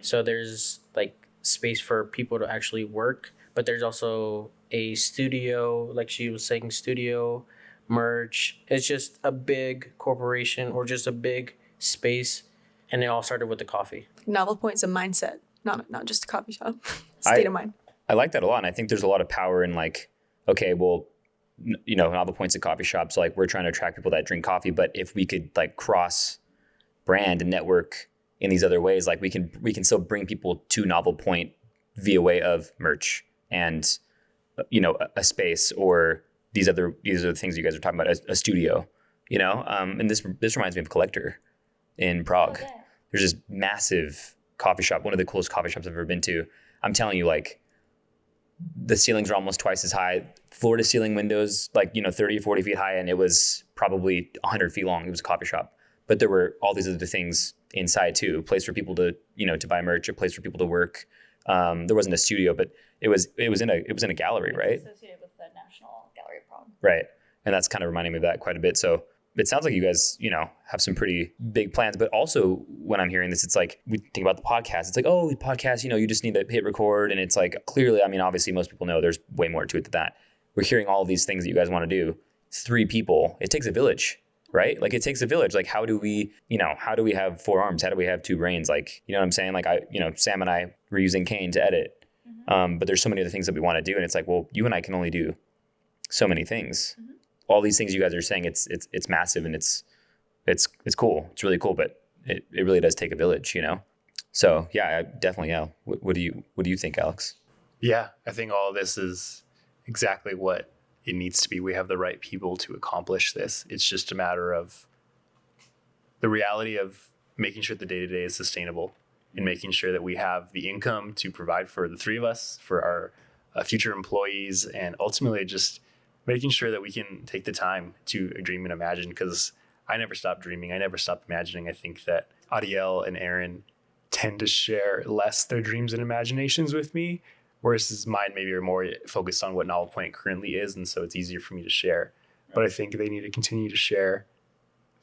So there's like space for people to actually work, but there's also a studio, like she was saying, studio, merch. It's just a big corporation or just a big space, and it all started with the coffee. Novel Point's a mindset, not just a coffee shop. State of mind. I like that a lot, and I think there's a lot of power in like, okay, well, you know, Novel Point's a coffee shop, so like we're trying to attract people that drink coffee, but if we could like cross brand and network in these other ways, like we can still bring people to Novel Point via way of merch and, you know, a space, or these are the things you guys are talking about, a studio, you know, and this reminds me of Collector in Prague. Okay. There's this massive coffee shop, one of the coolest coffee shops I've ever been to. I'm telling you, like, the ceilings are almost twice as high, floor to ceiling windows, like, you know, 30 or 40 feet high. And it was probably 100 feet long. It was a coffee shop, but there were all these other things inside too. A place for people to, you know, to buy merch, a place for people to work. There wasn't a studio, but it was in a gallery, right? Associated with the National Gallery of Prague. Right. And that's kind of reminding me of that quite a bit. So it sounds like you guys, you know, have some pretty big plans, but also when I'm hearing this, it's like, we think about the podcast. It's like, oh, the podcast, you know, you just need to hit record. And it's like, clearly, I mean, obviously most people know there's way more to it than that. We're hearing all of these things that you guys want to do. 3 people, it takes a village, right? Like it takes a village. Like how do we have 4 arms? How do we have 2 brains? Like, you know what I'm saying? Like Sam and I were using Kane to edit, but there's so many other things that we want to do. And it's like, well, you and I can only do so many things. All these things you guys are saying, it's massive, and it's cool. It's really cool, but it really does take a village, So yeah, definitely. Yeah. What do you think, Alex? Yeah, I think all of this is exactly what it needs to be. We have the right people to accomplish this. It's just a matter of the reality of making sure the day-to-day is sustainable and making sure that we have the income to provide for the three of us, for our future employees, and ultimately just making sure that we can take the time to dream and imagine, because I never stopped dreaming. I never stopped imagining. I think that Ariel and Erin tend to share less their dreams and imaginations with me, whereas mine maybe are more focused on what Novel Point currently is, and so it's easier for me to share. But I think they need to continue to share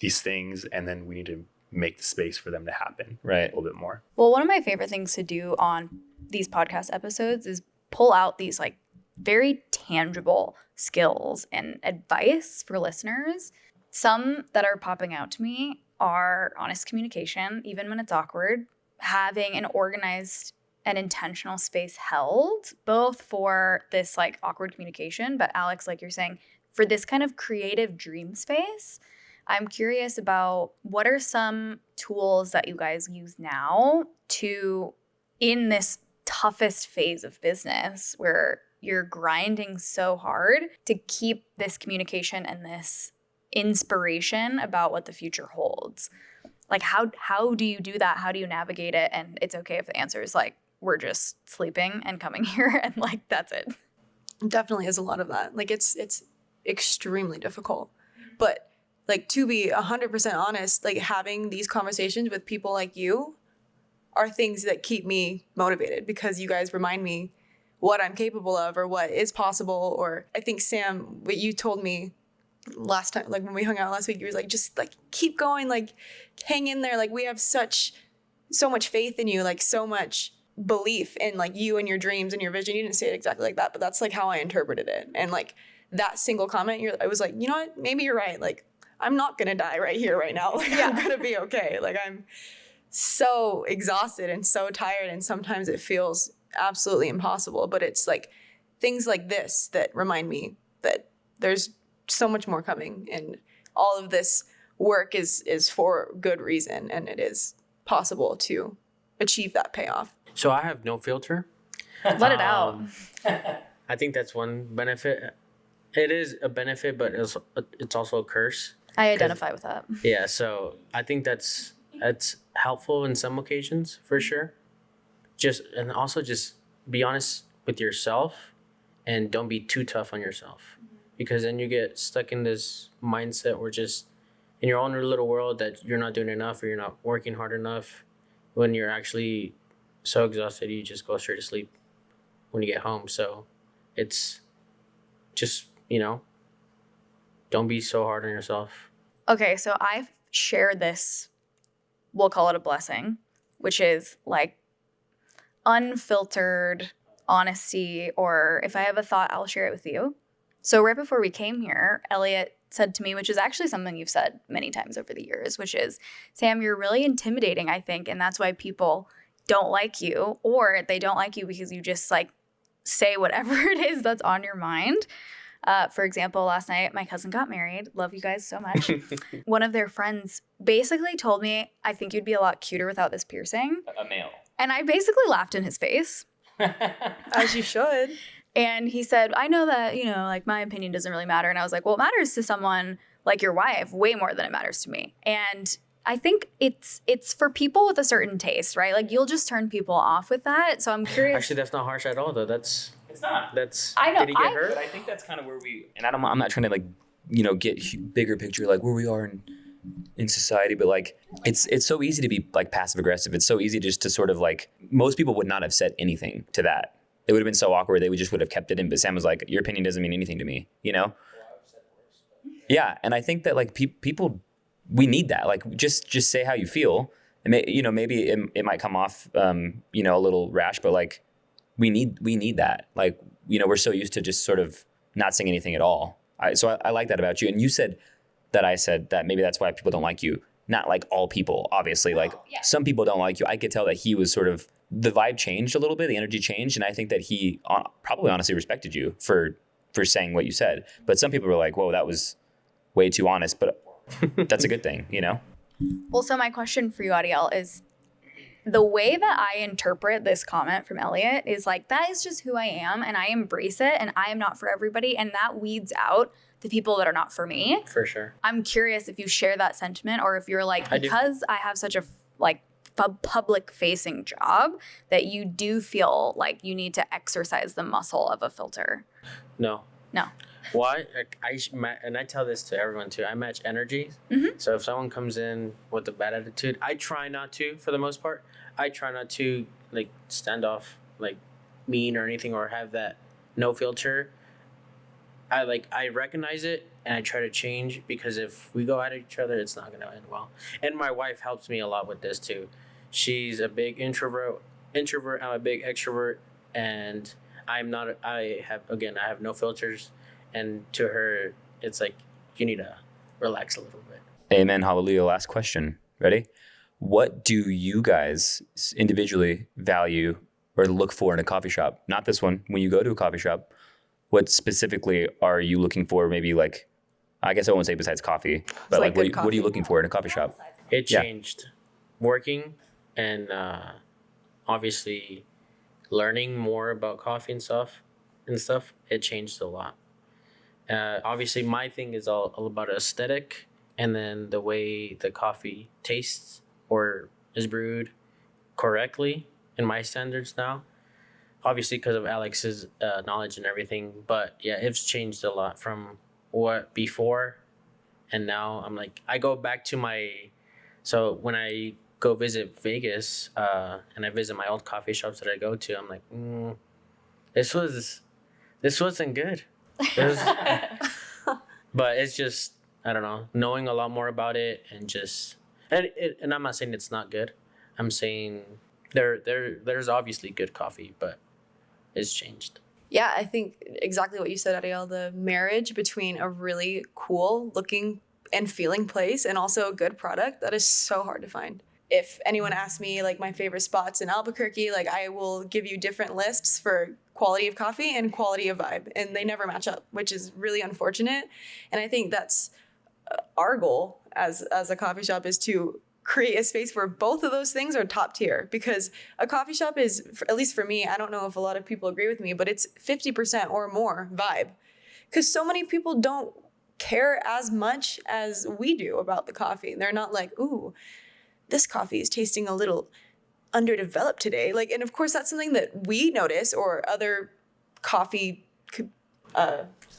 these things, and then we need to make the space for them to happen a little bit more. Well, one of my favorite things to do on these podcast episodes is pull out these like very tangible skills and advice for listeners. Some that are popping out to me are honest communication, even when it's awkward, having an organized and intentional space held, both for this like awkward communication, but Alex, like you're saying, for this kind of creative dream space. I'm curious about what are some tools that you guys use now to, in this toughest phase of business where you're grinding so hard, to keep this communication and this inspiration about what the future holds. Like how do you do that? How do you navigate it? And it's okay if the answer is like, we're just sleeping and coming here and like, that's it. Definitely is a lot of that. Like it's extremely difficult, but like to be 100% honest, like having these conversations with people like you are things that keep me motivated, because you guys remind me what I'm capable of or what is possible. Or I think Sam, what you told me last time, like when we hung out last week, you were like, just like keep going, like hang in there. Like we have so much faith in you, like so much belief in like you and your dreams and your vision. You didn't say it exactly like that, but that's like how I interpreted it. And like that single comment, I was like, you know what, maybe you're right. Like I'm not going to die right here, right now. Like I'm going to be okay. Like I'm so exhausted and so tired. And sometimes it feels absolutely impossible, but it's like things like this that remind me that there's so much more coming, and all of this work is for good reason, and it is possible to achieve that payoff. So I have no filter. Let it out. I think that's one benefit. It is a benefit, but it's also a curse. I identify with that. Yeah, so I think that's helpful in some occasions for sure. And also just be honest with yourself and don't be too tough on yourself, because then you get stuck in this mindset where just in your own little world that you're not doing enough or you're not working hard enough, when you're actually so exhausted you just go straight to sleep when you get home. So it's just, don't be so hard on yourself. Okay, so I've shared this, we'll call it a blessing, which is like unfiltered honesty, or if I have a thought, I'll share it with you. So right before we came here, Elliot said to me, which is actually something you've said many times over the years, which is, Sam, you're really intimidating, I think, and that's why people don't like you, or they don't like you because you just like say whatever it is that's on your mind. For example, last night, my cousin got married. Love you guys so much. One of their friends basically told me, I think you'd be a lot cuter without this piercing. A male. And I basically laughed in his face. As you should. And he said, I know that, like my opinion doesn't really matter. And I was like, well, it matters to someone like your wife way more than it matters to me. And I think it's for people with a certain taste, right? Like you'll just turn people off with that. So I'm curious. Actually, that's not harsh at all, though. It's not. I know. Did he get hurt? But I think that's kind of where and I'm not trying to like, get bigger picture, like where we are in society, but like it's so easy to be like passive aggressive. It's so easy just to sort of like, most people would not have said anything to that. It would have been so awkward. They would have kept it in. But Sam was like, your opinion doesn't mean anything to me, Yeah. And I think that like people, we need that. Like just say how you feel. And maybe it might come off, a little rash, but like we need that. Like, we're so used to just sort of not saying anything at all. So I like that about you. And you said that I said that maybe that's why people don't like you. Not like all people, obviously. Like some people don't like you. I could tell that he was sort of, the vibe changed a little bit, the energy changed, and I think that he probably honestly respected you for saying what you said. But some people were like, whoa, that was way too honest, but that's a good thing, Well, so my question for you, Ariel, is the way that I interpret this comment from Elliot is like, that is just who I am and I embrace it and I am not for everybody. And that weeds out the people that are not for me. For sure. I'm curious if you share that sentiment or if you're like, because I have such a public facing job that you do feel like you need to exercise the muscle of a filter. No. Why? I tell this to everyone too. I match energies. Mm-hmm. So if someone comes in with a bad attitude, I try not to, for the most part. I try not to like stand off, like mean or anything, or have that no filter. I recognize it and I try to change, because if we go at each other, it's not going to end well. And my wife helps me a lot with this too. She's a big introvert. I'm a big extrovert, and I have no filters. And to her, it's like, you need to relax a little bit. Amen. Hallelujah. Last question. Ready? What do you guys individually value or look for in a coffee shop? Not this one. When you go to a coffee shop, what specifically are you looking for? Maybe like, I guess I won't say besides coffee, but like what are you looking for in a coffee shop? It changed. Working and obviously learning more about coffee and stuff, it changed a lot. Obviously, my thing is all about aesthetic, and then the way the coffee tastes or is brewed correctly in my standards now. Obviously, because of Alex's knowledge and everything. But yeah, it's changed a lot from what before and now. I'm like, I go back to so when I go visit Vegas and I visit my old coffee shops that I go to, I'm like, this wasn't good. But it's just, I don't know, knowing a lot more about it and I'm not saying it's not good. I'm saying there's obviously good coffee, but it's changed. Yeah, I think exactly what you said, Ariel, the marriage between a really cool looking and feeling place and also a good product, that is so hard to find. If anyone asks me like my favorite spots in Albuquerque, like I will give you different lists for quality of coffee and quality of vibe, and they never match up, which is really unfortunate. And I think that's our goal as a coffee shop, is to create a space where both of those things are top tier, because a coffee shop is, at least for me, I don't know if a lot of people agree with me, but it's 50% or more vibe, because so many people don't care as much as we do about the coffee. They're not like, ooh, this coffee is tasting a little underdeveloped today. Like, and of course that's something that we notice, or other coffee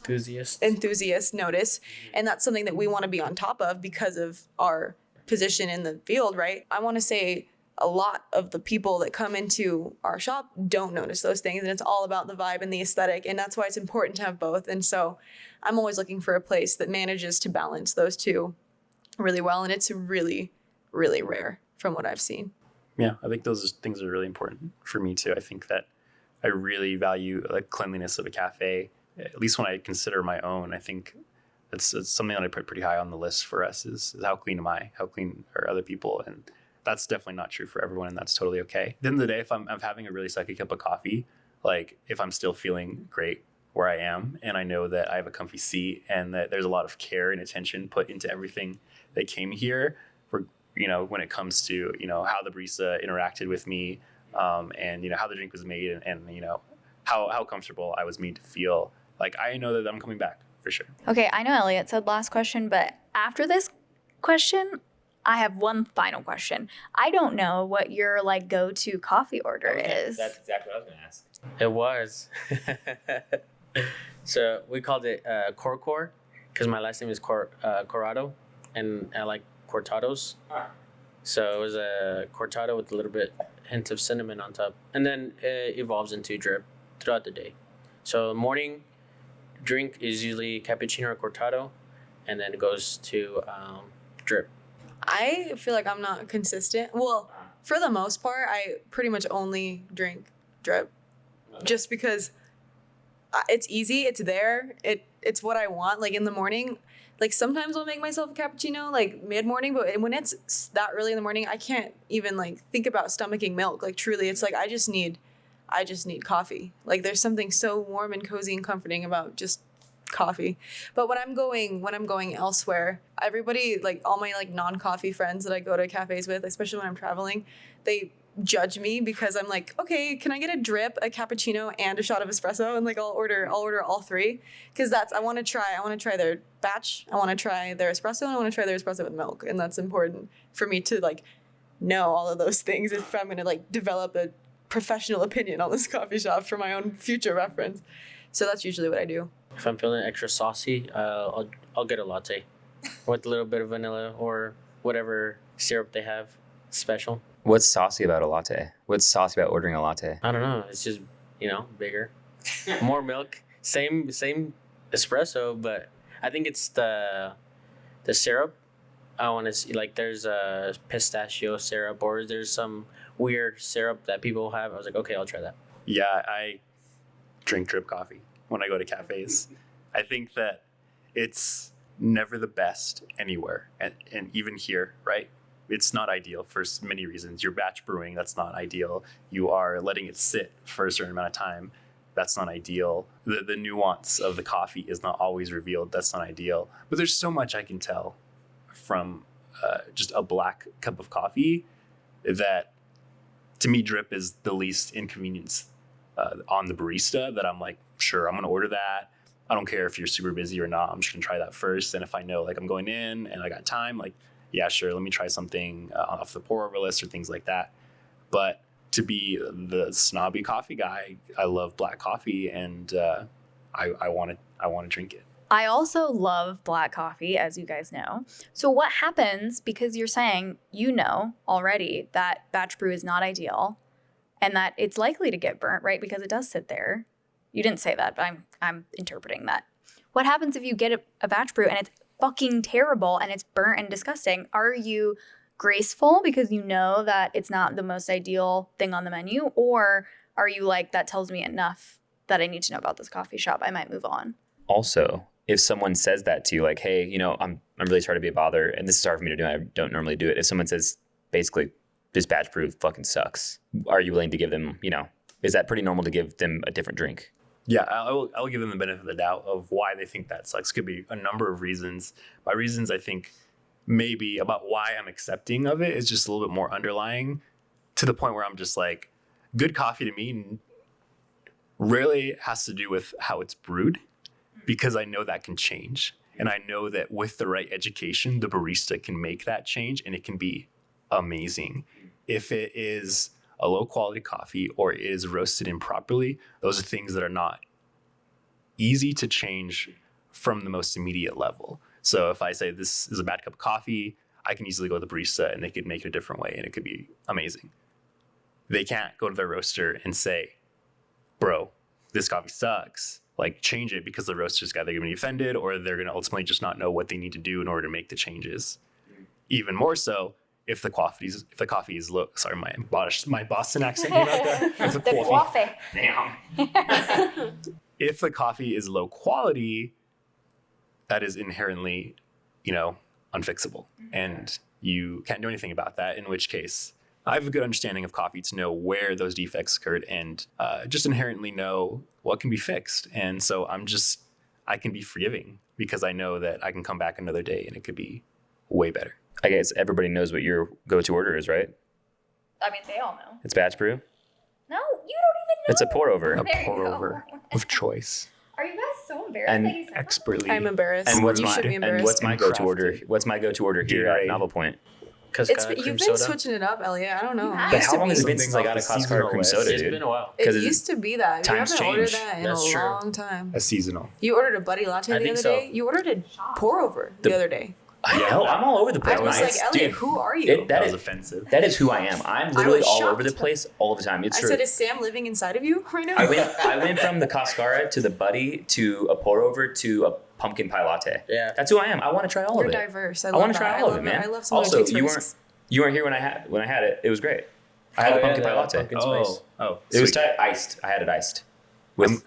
enthusiasts notice. And that's something that we want to be on top of because of our position in the field, right? I want to say a lot of the people that come into our shop don't notice those things, and it's all about the vibe and the aesthetic, and that's why it's important to have both. And so I'm always looking for a place that manages to balance those two really well, and it's really, really rare from what I've seen. Yeah, I think those things are really important for me too. I think that I really value the cleanliness of a cafe, at least when I consider my own. I think it's something that I put pretty high on the list for us is how clean am I? How clean are other people? And that's definitely not true for everyone, and that's totally okay. At the end of the day, if I'm having a really sucky cup of coffee, like if I'm still feeling great where I am, and I know that I have a comfy seat and that there's a lot of care and attention put into everything that came here, for, when it comes to, how the barista interacted with me, and, how the drink was made, and how comfortable I was made to feel, like I know that I'm coming back for sure. Okay, I know Elliot said last question, but after this question, I have one final question. I don't know what your go-to coffee order is. That's exactly what I was going to ask. It was. So we called it Corcor, because my last name is Corrado, and I like cortados. So it was a cortado with a little bit hint of cinnamon on top, and then it evolves into drip throughout the day. So morning drink is usually cappuccino or cortado, and then it goes to drip. I feel like I'm not consistent. Well, for the most part, I pretty much only drink drip, just because it's easy. It's there. It's what I want. Like in the morning, sometimes I'll make myself a cappuccino mid morning, but when it's that early in the morning, I can't even think about stomaching milk. Truly, it's I just need coffee. There's something so warm and cozy and comforting about just coffee. But when I'm going elsewhere, everybody, like all my like non-coffee friends that I go to cafes with, especially when I'm traveling, they judge me because I'm like, okay, can I get a drip, a cappuccino, and a shot of espresso? And like I'll order all three because I want to try their batch, I want to try their espresso, and I want to try their espresso with milk, and that's important for me to like know all of those things if I'm gonna like develop a professional opinion on this coffee shop for my own future reference. So that's usually what I do. If I'm feeling extra saucy, I'll get a latte with a little bit of vanilla or whatever syrup they have special. What's saucy about a latte? What's saucy about ordering a latte? I don't know. It's just, bigger, more milk, same espresso, but I think it's the syrup. I want to see, like, there's a pistachio syrup or there's some weird syrup that people have. I was like, okay, I'll try that. Yeah, I drink drip coffee when I go to cafes. I think that it's never the best anywhere, and even here, right? It's not ideal for many reasons. You're batch brewing, that's not ideal. You are letting it sit for a certain amount of time. That's not ideal. The nuance of the coffee is not always revealed. That's not ideal. But there's so much I can tell from just a black cup of coffee that, to me, drip is the least inconvenience on the barista, that I'm like, sure, I'm going to order that. I don't care if you're super busy or not. I'm just going to try that first. And if I know like I'm going in and I got time, like, yeah, sure, let me try something off the pour over list or things like that. But to be the snobby coffee guy, I love black coffee, and I want to drink it. I also love black coffee, as you guys know. So what happens, because you're saying already that batch brew is not ideal and that it's likely to get burnt, right? Because it does sit there. You didn't say that, but I'm interpreting that. What happens if you get a batch brew and it's fucking terrible and it's burnt and disgusting? Are you graceful because you know that it's not the most ideal thing on the menu? Or are you like, that tells me enough that I need to know about this coffee shop, I might move on? Also, if someone says that to you, like, hey, I'm really sorry to be a bother, and this is hard for me to do, I don't normally do it. If someone says, basically, this batch brew fucking sucks, are you willing to give them, is that pretty normal to give them a different drink? Yeah, I'll give them the benefit of the doubt of why they think that sucks. Could be a number of reasons. By reasons, I think maybe about why I'm accepting of it is just a little bit more underlying, to the point where I'm just like, good coffee to me rarely has to do with how it's brewed, because I know that can change. And I know that with the right education, the barista can make that change, and it can be amazing. If it is a low quality coffee or it is roasted improperly, those are things that are not easy to change from the most immediate level. So if I say this is a bad cup of coffee, I can easily go to the barista and they could make it a different way and it could be amazing. They can't go to their roaster and say, bro, this coffee sucks, like change it, because the roaster's either going to be offended or they're going to ultimately just not know what they need to do in order to make the changes. Even more so, if the coffee is low, sorry, my Boston accent came out there. If the coffee, damn. If the coffee is low quality, that is inherently, unfixable, and you can't do anything about that. In which case, I have a good understanding of coffee to know where those defects occurred and just inherently know what can be fixed. And so I can be forgiving because I know that I can come back another day and it could be way better. I guess everybody knows what your go-to order is, right? I mean, they all know. It's batch brew? No, you don't even know. It's a pour over. A pour over of choice. Are you guys so embarrassed And that you said expertly. I'm embarrassed. And what's You my should be and embarrassed. what's my go-to order? Crafted. What's my go-to order here at Gatorade. Novel Point? Cascara Cream You've been Soda. switching it up, Elliot. I don't know. have. But Used how to long be has it been something since I got a off the Cascara seasonal Cream list. Soda, It's dude? been a while. It 'Cause used to be that. You times haven't ordered change. that in That's a true. long time. A seasonal. You ordered a buddy latte I the think other so. day. You ordered a pour over the other day. Hell, I'm all over the place. I was Nice. like, Elliot, Dude, who are you? That was offensive. That is who I am. I'm literally was all over shocked. the place all the time. It's I true. said, is Sam living inside of you right now? I went from the Cascara to the Buddy to a pour over to a pumpkin pie latte. Yeah. That's who I am. I want to try all You're of it. diverse. I want to love try that. all I of it, love man. that. I love someone who Also, takes you risks. weren't here when I had it. It was great. I had the pumpkin pie latte. pumpkin spice. Oh, It was sweet. iced. I had it iced.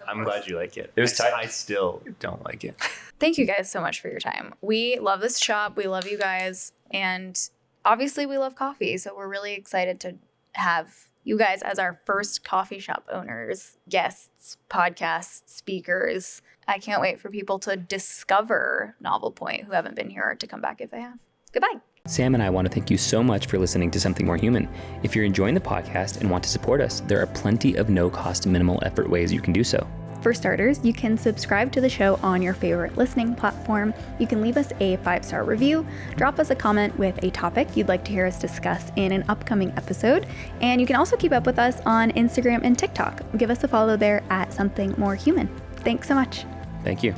I'm glad you like it. It was tight. I still don't like it. Thank you guys so much for your time. We love this shop. We love you guys. And obviously we love coffee. So we're really excited to have you guys as our first coffee shop owners, guests, podcast speakers. I can't wait for people to discover Novel Point who haven't been here or to come back if they have. Goodbye. Sam and I want to thank you so much for listening to Something More Human. If you're enjoying the podcast and want to support us, there are plenty of no-cost, minimal effort ways you can do so. For starters, you can subscribe to the show on your favorite listening platform. You can leave us a 5-star review, drop us a comment with a topic you'd like to hear us discuss in an upcoming episode, and you can also keep up with us on Instagram and TikTok. Give us a follow there at Something More Human. Thanks so much. Thank you.